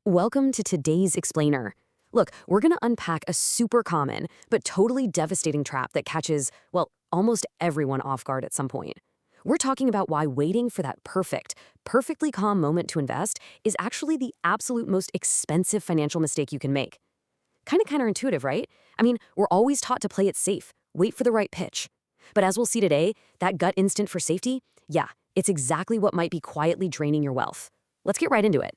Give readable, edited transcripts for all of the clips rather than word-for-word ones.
Welcome to today's explainer. Look, we're going to unpack a super common but totally devastating trap that catches, well, almost everyone off guard at some point. We're talking about why waiting for that perfectly calm moment to invest is actually the absolute most expensive financial mistake you can make. Kind of counterintuitive, right? I mean, we're always taught to play it safe, wait for the right pitch. But as we'll see today, that gut instinct for safety, yeah, it's exactly what might be quietly draining your wealth. Let's get right into it.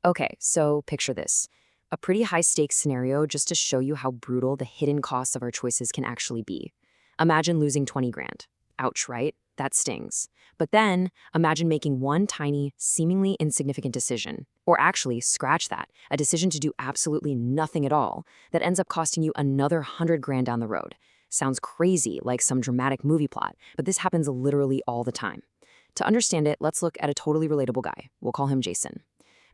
Okay, so picture this. A pretty high stakes scenario just to show you how brutal the hidden costs of our choices can actually be. Imagine losing 20 grand. Ouch, right? That stings. But then imagine making one tiny, seemingly insignificant decision. Or actually, scratch that, a decision to do absolutely nothing at all that ends up costing you another 100 grand down the road. Sounds crazy, like some dramatic movie plot, but this happens literally all the time. To understand it, let's look at a totally relatable guy. We'll call him Jason.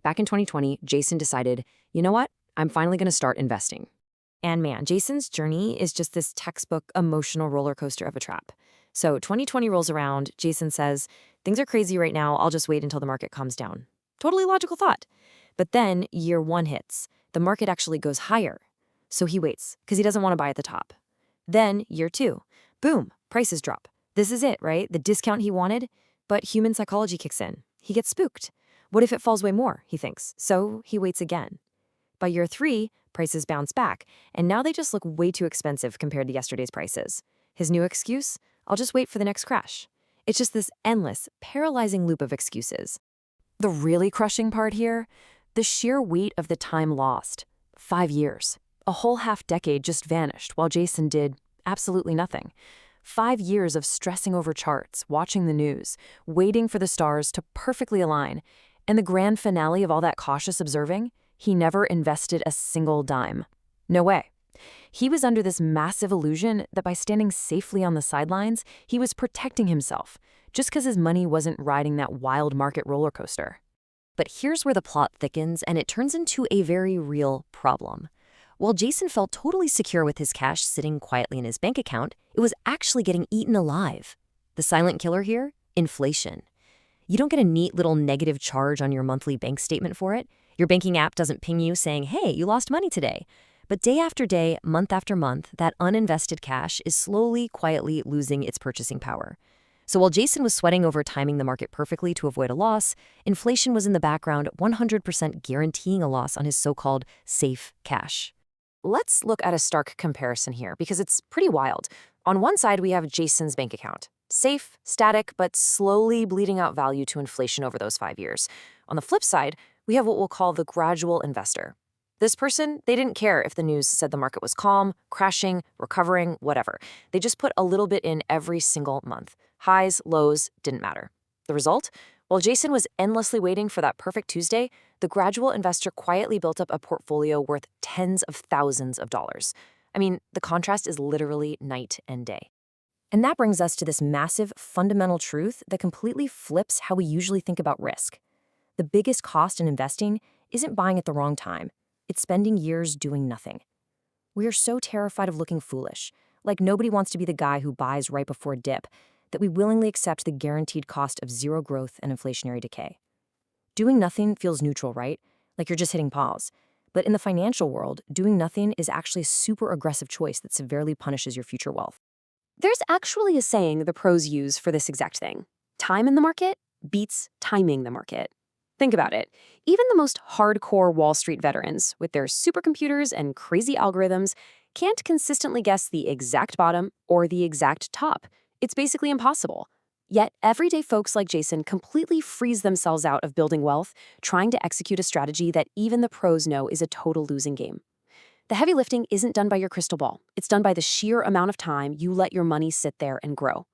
Back in 2020, Jason decided, you know what? I'm finally going to start investing. And man, Jason's journey is just this textbook emotional roller coaster of a trap. So 2020 rolls around, Jason says, things are crazy right now, I'll just wait until the market calms down. Totally logical thought. But then year one hits. The market actually goes higher. So he waits, because he doesn't want to buy at the top. Then year two. Boom, prices drop. This is it, right? The discount he wanted? But human psychology kicks in. He gets spooked. What if it falls way more, he thinks. So he waits again. By year three, prices bounce back, and now they just look way too expensive compared to yesterday's prices. His new excuse? I'll just wait for the next crash. It's just this endless, paralyzing loop of excuses. The really crushing part here? The sheer weight of the time lost. 5 years. A whole half-decade just vanished while Jason did absolutely nothing. 5 years of stressing over charts, watching the news, waiting for the stars to perfectly align. And the grand finale of all that cautious observing, he never invested a single dime. No way. He was under this massive illusion that by standing safely on the sidelines, he was protecting himself, just because his money wasn't riding that wild market roller coaster. But here's where the plot thickens and it turns into a very real problem. While Jason felt totally secure with his cash sitting quietly in his bank account, it was actually getting eaten alive. The silent killer here? Inflation. You don't get a neat little negative charge on your monthly bank statement for it. Your banking app doesn't ping you saying, hey, you lost money today. But day after day, month after month, that uninvested cash is slowly, quietly losing its purchasing power. So while Jason was sweating over timing the market perfectly to avoid a loss, inflation was in the background 100% guaranteeing a loss on his so-called safe cash. Let's look at a stark comparison here because it's pretty wild. On one side, we have Jason's bank account. Safe, static, but slowly bleeding out value to inflation over those 5 years. On the flip side, we have what we'll call the gradual investor. This person, they didn't care if the news said the market was calm, crashing, recovering, whatever. They just put a little bit in every single month. Highs, lows, didn't matter. The result? While Jason was endlessly waiting for that perfect Tuesday, the gradual investor quietly built up a portfolio worth tens of thousands of dollars. I mean, the contrast is literally night and day. And that brings us to this massive, fundamental truth that completely flips how we usually think about risk. The biggest cost in investing isn't buying at the wrong time. It's spending years doing nothing. We are so terrified of looking foolish, like nobody wants to be the guy who buys right before a dip, that we willingly accept the guaranteed cost of zero growth and inflationary decay. Doing nothing feels neutral, right? Like you're just hitting pause. But in the financial world, doing nothing is actually a super aggressive choice that severely punishes your future wealth. There's actually a saying the pros use for this exact thing. Time in the market beats timing the market. Think about it. Even the most hardcore Wall Street veterans, with their supercomputers and crazy algorithms, can't consistently guess the exact bottom or the exact top. It's basically impossible. Yet, everyday folks like Jason completely freeze themselves out of building wealth, trying to execute a strategy that even the pros know is a total losing game. The heavy lifting isn't done by your crystal ball. It's done by the sheer amount of time you let your money sit there and grow.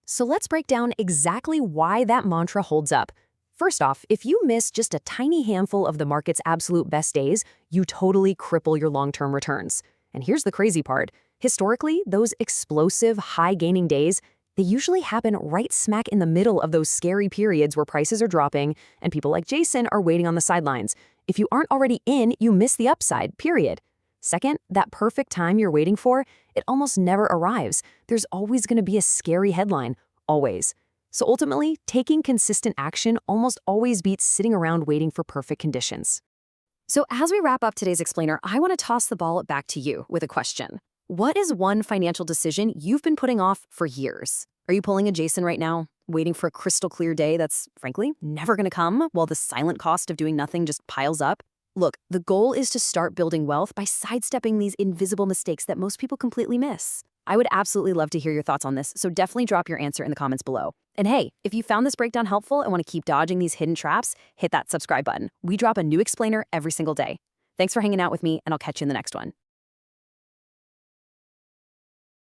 So let's break down exactly why that mantra holds up. First off, if you miss just a tiny handful of the market's absolute best days, you totally cripple your long-term returns. And here's the crazy part. Historically, those explosive, high-gaining days, they usually happen right smack in the middle of those scary periods where prices are dropping and people like Jason are waiting on the sidelines. If you aren't already in, you miss the upside, period. Second, that perfect time you're waiting for, it almost never arrives. There's always going to be a scary headline, always. So ultimately, taking consistent action almost always beats sitting around waiting for perfect conditions. So, as we wrap up today's explainer, I want to toss the ball back to you with a question. What is one financial decision you've been putting off for years? Are you pulling a Jason right now, waiting for a crystal clear day that's, frankly, never going to come while the silent cost of doing nothing just piles up? Look, the goal is to start building wealth by sidestepping these invisible mistakes that most people completely miss. I would absolutely love to hear your thoughts on this, so definitely drop your answer in the comments below. And hey, if you found this breakdown helpful and want to keep dodging these hidden traps, hit that subscribe button. We drop a new explainer every single day. Thanks for hanging out with me, and I'll catch you in the next one.